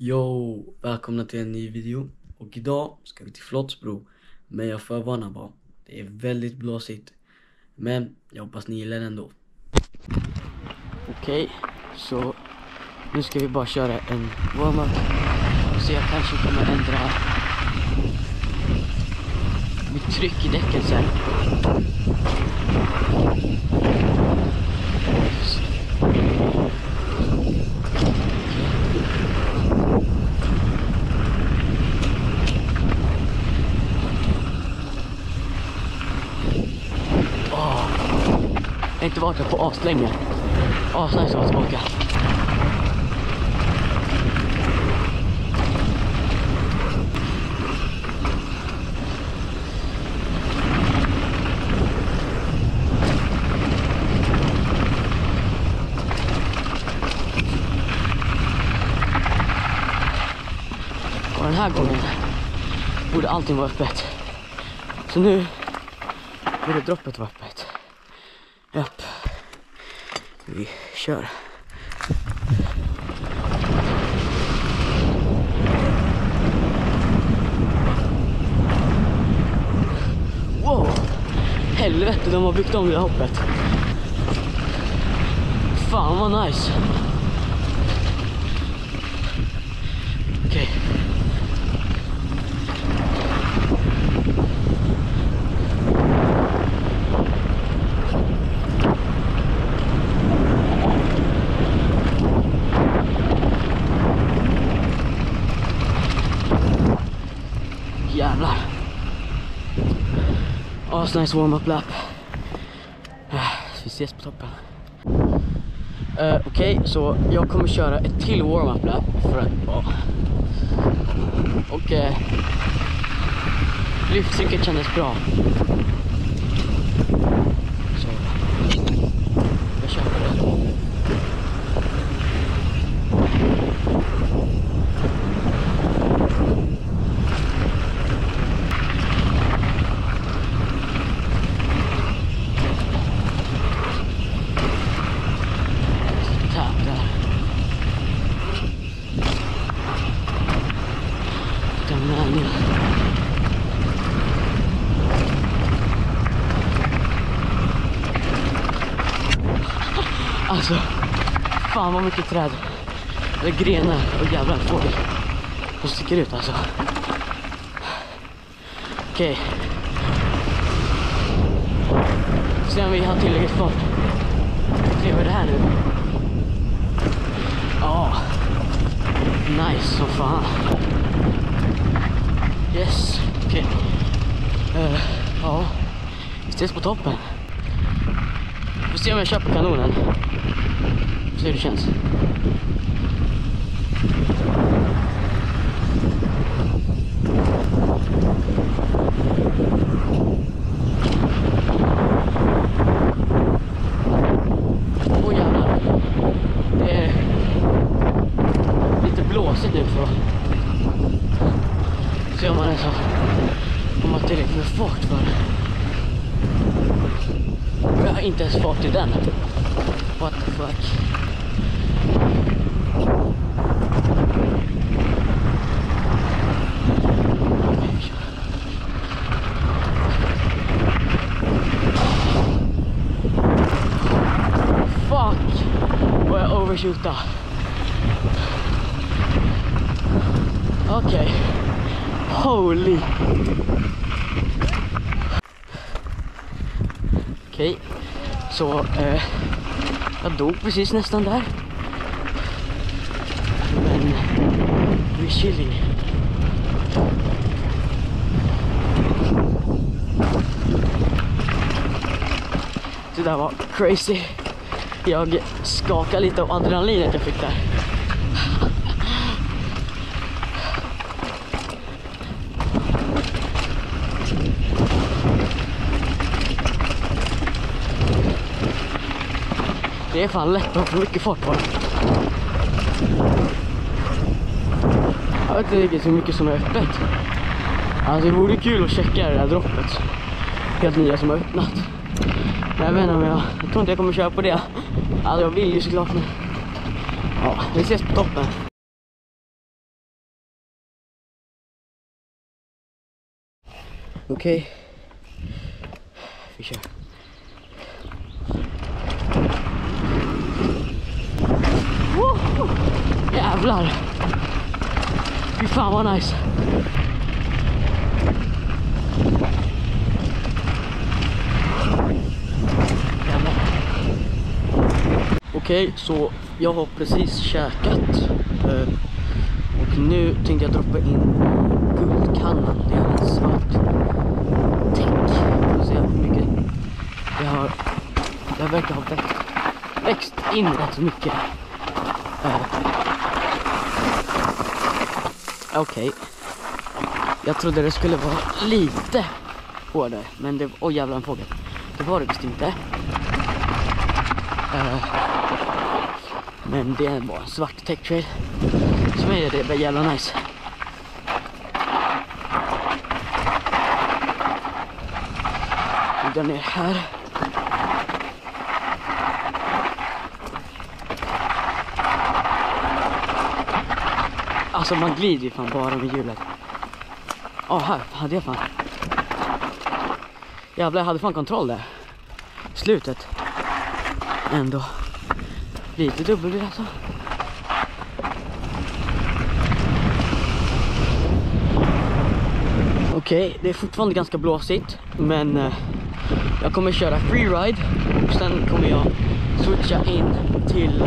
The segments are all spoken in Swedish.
Yo, välkomna till en ny video. Och idag ska vi till Flottsbro. Men jag förvarnar bara, det är väldigt blåsigt. Men jag hoppas ni gillar den ändå. Okej, så nu ska vi bara köra en warm-up. Så jag kanske kommer ändra mitt tryck i däcken sen. Jag har inte varit här på aslänge. Asnice att vara tillbaka. Och den här gången borde allting vara öppet. Så nu borde droppet vara öppet. Japp. Vi kör. Wow! Helvete, de har byggt om det här hoppet. Fan vad nice. Okej. Jävlar. Nice warm-up lap. Vi ses på toppen. Okej, så jag kommer köra ett till warm-up lap för att och lyfttrycket kändes bra. Så jag kör på det. Alltså, fan vad mycket träd. Eller grenar och jävla fågel. De sticker ut alltså. Okej. Se om vi har tillräckligt fart. Se vad är det här nu. Nice som fan. Yes, okej. Vi ses på toppen. Får se om jag köper kanonen. Får se hur det känns. Åh jävlar. Det är lite blåsigt nu för se om man är så om man tillräckligt med fart för det. Jag har inte ens fart i den. What the fuck? Fuck! Vad jag overshoota. Okej. Holy. Okej. Så jag dog precis nästan där. Men vi är chilling. Det där var crazy. Jag skakade lite av adrenalinet jag fick där. Det är fan lätt att få mycket fart på den. Jag vet inte riktigt hur mycket som är öppet. Alltså det vore kul att checka det här droppet. Helt nya som har öppnat. Men jag vet inte om jag tror inte jag kommer köra på det. Alltså jag vill ju såklart men ja, vi ses på toppen. Okej. Vi kör. Jävlar. Fy fan vad nice. Okej, så jag har precis käkat. Och nu tänkte jag droppa in guldkannan. Det är en svart täck. Får se hur mycket det verkar ha växt in rätt så mycket. Okej. Jag trodde det skulle vara lite hårdare, men det var jävla en fågel. Det var det visst inte. Men det är bara en svart tech trail. Som är det jävla nice. Vi går ner här. Alltså man glider ju fan bara med hjulet. Här hade jag fan. Jävlar, jag hade fan kontroll där. Slutet. Ändå. Lite dubbel alltså. Okej, det är fortfarande ganska blåsigt. Men jag kommer köra freeride. Och sen kommer jag switcha in till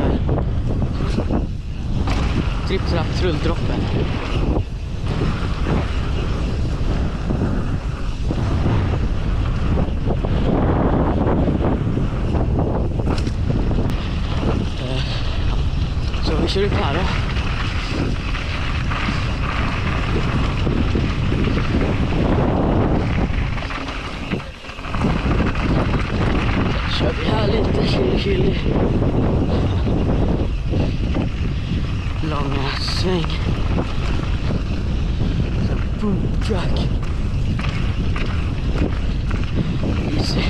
tripp-trapp trulldroppen. Så vi kör ut här. Kör vi här lite chili. Långa sväng. Så boom track. Easy.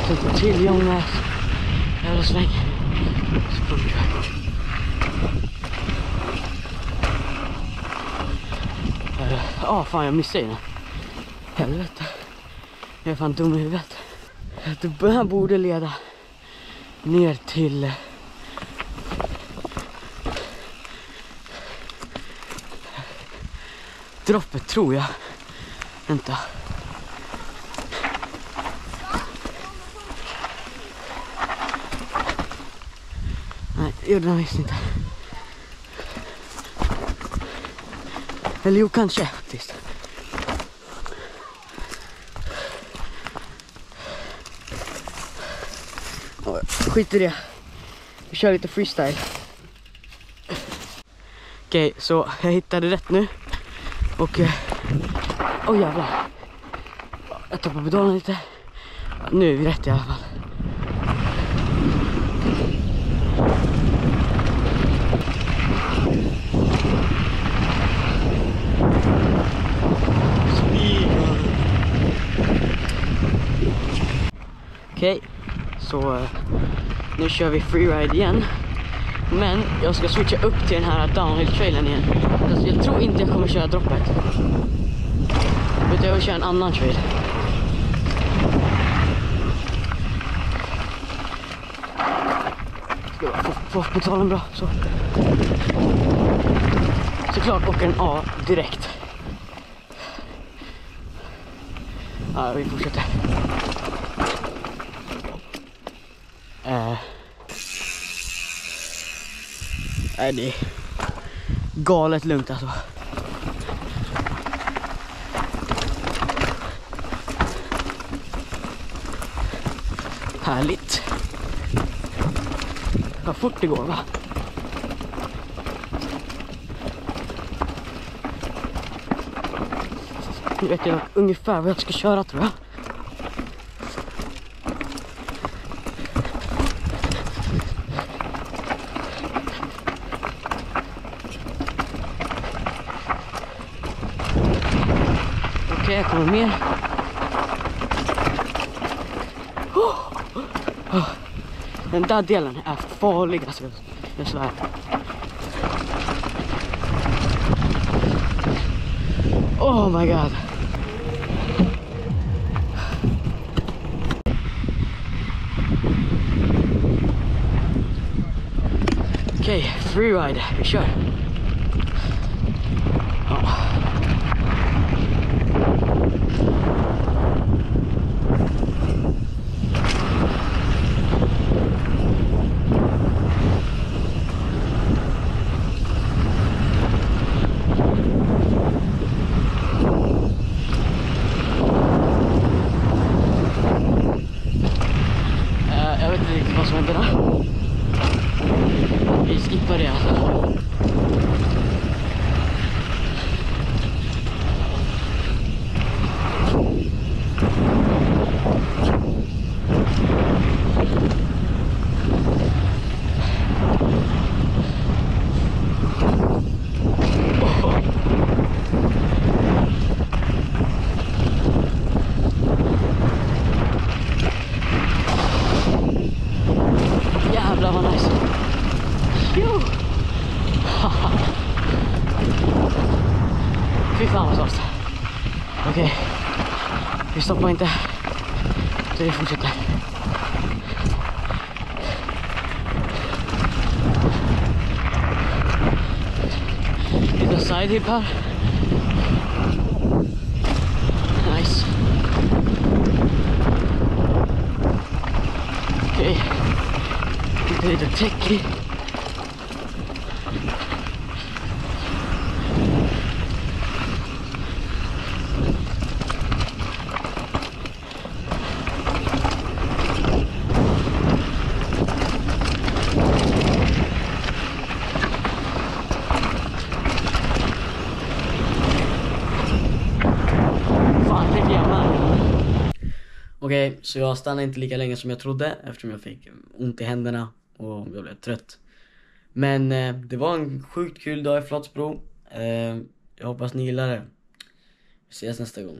Så till långa jävla sväng. Så boom track. Fan jag missade den. Helvete. Jag är fan dum i huvudet. Det här borde leda ner till droppet tror jag. Vänta. Nej, det gjorde den visst inte. Eller jo, kanske faktiskt. Skit i det. Vi kör lite freestyle. Okej, så jag hittade rätt nu. Och jävlar. Jag tar på pedalen lite. Nu är vi rätt i alla fall. Okej, så nu kör vi freeride igen. Men jag ska switcha upp till den här downhill-trailen igen. Alltså, jag tror inte jag kommer köra droppet. Utan jag vill köra en annan trail. Ska jag få pedalen bra. Så. Såklart åker en A direkt. Ja, vi fortsätter. Nej, det är galet lugnt alltså. Härligt. Vad fort det går, va? Nu vet jag ungefär vad jag ska köra, tror jag. Okej, jag kommer med. Den där delen är farlig, alltså. Jag svär. Oh my god. freeride, vi kör. Ja. Jag vet inte riktigt vad som händer där. Vi skippar det alltså. Jävlar vad nice. Jo. Fy fan vad soft. Okej. Vi stoppar inte. Så vi fortsätter. Lite side hip här. Nice. Okej. Lite täcklig. Okej, så jag stannade inte lika länge som jag trodde eftersom jag fick ont i händerna och jag blev trött. Men det var en sjukt kul dag i Flottsbro. Jag hoppas ni gillar det. Vi ses nästa gång.